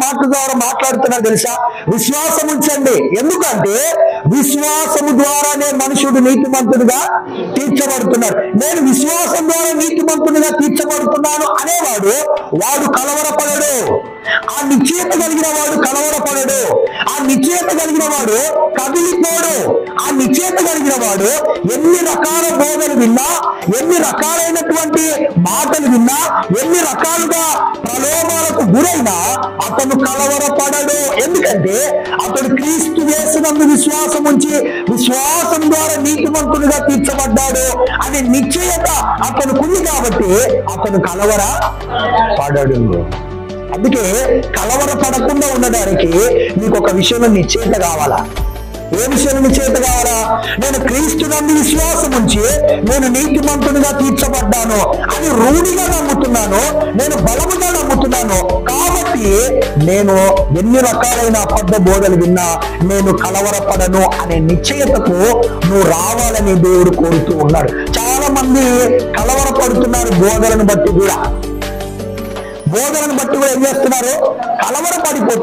మాటల ద్వారా మాట్లాడుతున్నాడు తెలుసా? విశ్వాసం ఉంచండి. ఎందుకంటే విశ్వాసము ద్వారానే మనుషుడు నీతిమంతుడిగా తీర్చబడుతున్నాడు. నేను విశ్వాసం ద్వారా నీతిమంతుడిగా తీర్చబడుతున్నాను అనేవాడు వాడు కలవరపడడు. ఆ నిశ్చయత కలిగిన వాడు కలవరపడడు. ఆ నిశ్చయత కలిగిన వాడు కదిలిపోడు. ఆ నిశ్చయత కలిగిన వాడు ఎన్ని రకాల బోధలు విన్నా, ఎన్ని రకాలైనటువంటి మాటలు విన్నా, ఎన్ని రకాలుగా ప్రలోభాలకు గురైనా అతను కలవరపడడు. ఎందుకంటే అతడు క్రీస్తు యేసునందు విశ్వాసం ఉంచి విశ్వాసం ద్వారా నీతిమంతుడిగా తీర్చబడ్డాడు అనే నిశ్చయత అతనుకుంది కాబట్టి అతను కలవరపడడు. అందుకే కలవరపడకుండా ఉండడానికి నీకు ఒక విషయంలో నిశ్చయత కావాలా? ఏ విషయంలో నిశ్చయత కావాలా? నేను క్రీస్తునందు విశ్వాసం ఉంచి నేను నీతిమంతునిగా తీర్చబడ్డాను అని రూఢిగా నమ్ముతున్నాను, నేను బలముగా నమ్ముతున్నాను. కాబట్టి నేను ఎన్ని రకాలైన అబద్ధ బోధలు విన్నా నేను కలవరపడను అనే నిశ్చయతకు నువ్వు రావాలని దేవుడు కోరుతూ ఉన్నాడు. చాలా మంది కలవరపడుతున్నారు బోధలను బట్టి కూడా ఏం చేస్తున్నారు? కలవరపడిపోతున్నారు.